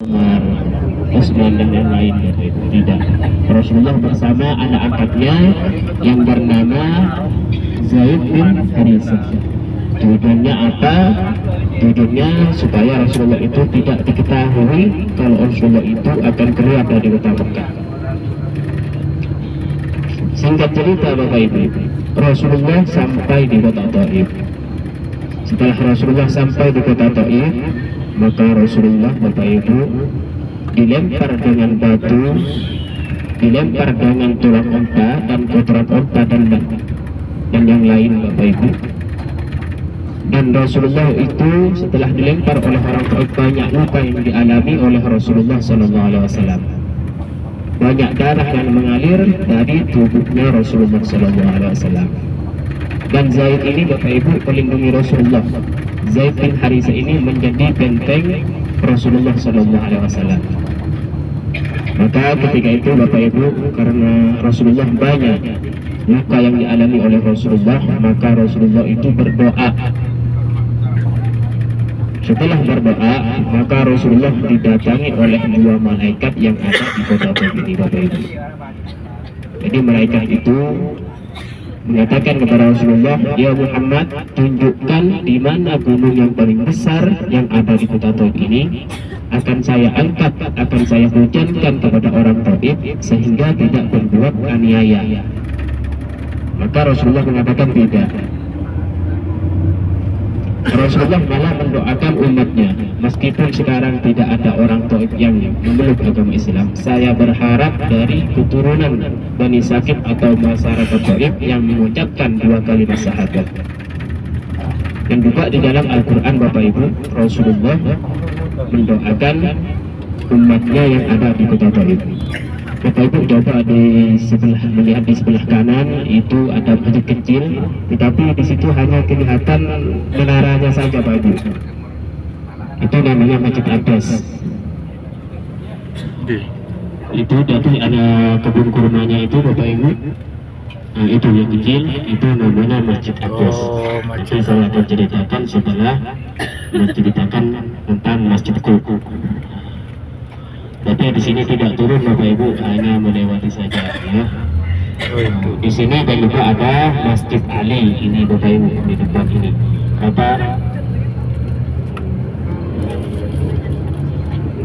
Umar, Utsman dan yang lain. Tidak, Rasulullah bersama anak angkatnya yang bernama Zaid bin Harithah. Tujuannya apa? Tujuannya supaya Rasulullah itu tidak diketahui kalau Rasulullah itu akan keluar dari kota Mekah. Singkat cerita Bapak Ibu, Rasulullah sampai di kota Taif. Setelah Rasulullah sampai di kota Taif, maka Rasulullah Bapak Ibu dilempar dengan batu, dilempar dengan tulang unta dan kotoran unta dan yang lain Bapak Ibu. Dan Rasulullah itu setelah dilempar oleh orang Taif, banyak luka yang dialami oleh Rasulullah SAW. Banyak darah yang mengalir dari tubuhnya Rasulullah SAW. Dan Zaid ini Bapak Ibu melindungi Rasulullah. Zaid bin Harithah ini menjadi benteng Rasulullah SAW. Maka ketika itu Bapak Ibu, karena Rasulullah banyak luka yang dialami oleh Rasulullah, maka Rasulullah itu berdoa. Setelah berdoa, maka Rasulullah didatangi oleh dua malaikat yang ada di kota Taif ini Bapak Ibu. Jadi malaikat itu mengatakan kepada Rasulullah, "Ya Muhammad, tunjukkan di mana gunung yang paling besar yang ada di kota Taif ini. Akan saya angkat, akan saya hujankan kepada orang Taif sehingga tidak berbuat aniaya." Maka Rasulullah mengatakan tidak. Rasulullah malah mendoakan umatnya, meskipun sekarang tidak ada orang Taif yang memeluk agama Islam, saya berharap dari keturunan Bani Saqif atau masyarakat Taif yang mengucapkan dua kalimat syahadat. Dan juga di dalam Al-Quran Bapak Ibu, Rasulullah mendoakan umatnya yang ada di kota Taif. Bapak Ibu coba melihat di sebelah kanan itu ada masjid kecil, tetapi di situ hanya kelihatan menaranya saja Bapak Ibu. Itu namanya Masjid Aqdas. Itu jadi ada kebun kurmanya itu Bapak Ibu. Nah, itu yang kecil itu namanya Masjid Aqdas. Nanti saya akan ceritakan setelah menceritakan tentang Masjid Kuku. Tapi di sini tidak turun Bapak Ibu, hanya melewati saja ya. Di sini dan juga ada Masjid Ali ini Bapak Ibu di depan ini. Apa?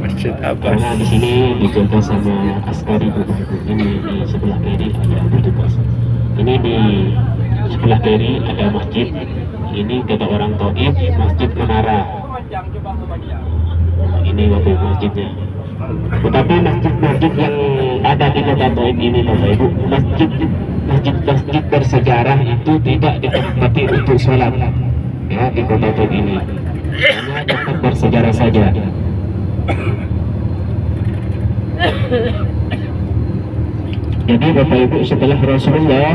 Masjid apa? Karena di sini dijaga sama askari Bapak Ibu. Ini di sebelah kiri ada petugas. Ini di sebelah kiri ada masjid. Ini kata orang Taif Masjid Menara. Ini Bapak Ibu masjidnya. Tetapi masjid-masjid yang ada di kota Taif ini Bapak Ibu, masjid bersejarah itu tidak ditempati untuk sholat ya di kota Taif ini, hanya tempat bersejarah saja. Jadi Bapak Ibu, setelah Rasulullah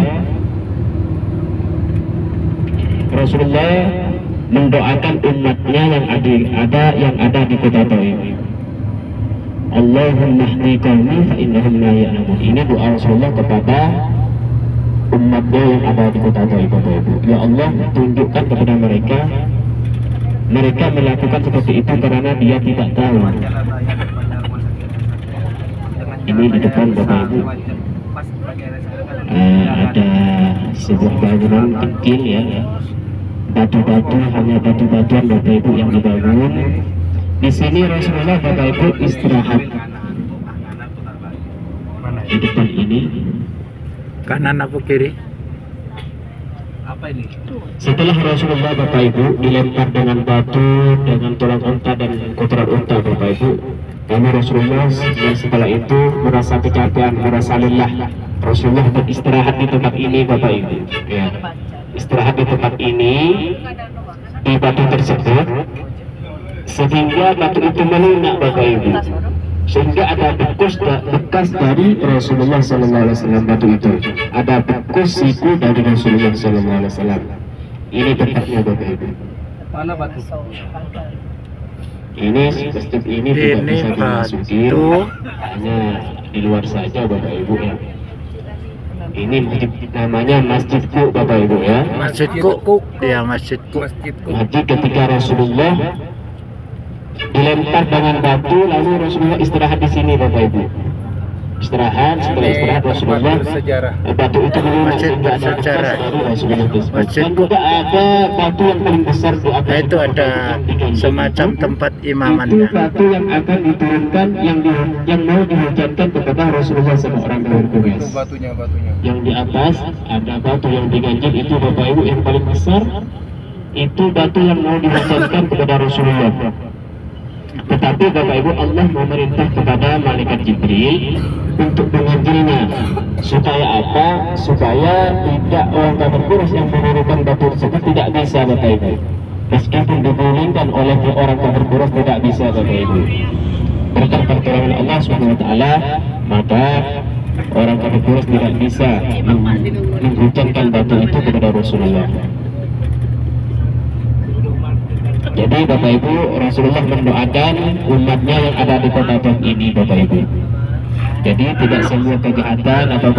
mendoakan umatnya yang ada di kota Taif. Allahumma hdi qaumi fa innahum la ya'lamun. Ini doa Rasulullah kepada umatnya yang ada di kota Taif Bapak Ibu. Ya Allah, tunjukkan kepada mereka melakukan seperti itu karena dia tidak tahu. Ini di depan Bapak Ibu ada sebuah bangunan kecil ya, batu-batu, hanya batu-batuan Bapak Ibu yang dibangun. Di sini Rasulullah Bapak Ibu istirahat di depan ini. Kanan apa kiri? Apa ini? Setelah Rasulullah Bapak Ibu dilempar dengan batu, dengan tulang unta dan kotoran unta Bapak Ibu, lalu Rasulullah setelah itu merasa kecapean, merasa lelah. Rasulullah beristirahat di tempat ini Bapak Ibu ya. Istirahat di tempat ini, di batu tersebut, sehingga batu itu melunak Bapak Ibu, sehingga ada bekas dari Rasulullah SAW. Batu itu ada bekas siku dari Rasulullah SAW. Ini tempatnya Bapak Ibu. Mana batu? Ini masjid ini tidak bisa dimasuki, hanya di luar saja Bapak Ibu ya. Ini masjid, namanya Masjid Ku Bapak Ibu ya. Masjid Ku ya, Masjid Ku. Masjid ketika Rasulullah dilempar dengan batu, lalu Rasulullah istirahat di sini Bapak Ibu. Istirahat, setelah istirahat Rasulullah Bersejarah. batu itu melunak Masjid sehingga ada bersejarah. bekas dari Rasulullah tersebut. Masjid. Dan juga ada batu yang paling besar di atas Nah, itu ada semacam tempat imamannya. itu batu yang akan diturunkan yang mau dihujankan kepada Rasulullah sama orang Quraisy. Batunya. Yang di atas ada batu yang diganjil itu Bapak Ibu yang paling besar, itu batu yang mau dihujankan kepada Rasulullah. Tetapi Bapak Ibu, Allah memerintah kepada malaikat Jibril untuk menganjilnya. Supaya apa? Supaya tidak orang kafir Quraisy yang menurunkan batu tersebut tidak bisa Bapak Ibu. Meskipun digulingkan oleh orang kafir Quraisy tidak bisa Bapak Ibu. Berkat pertolongan Allah SWT, maka orang kafir Quraisy tidak bisa menghujankan batu itu kepada Rasulullah. Jadi Bapak Ibu, Rasulullah mendoakan umatnya yang ada di kota Taif ini Bapak Ibu. Jadi tidak semua kejahatan atau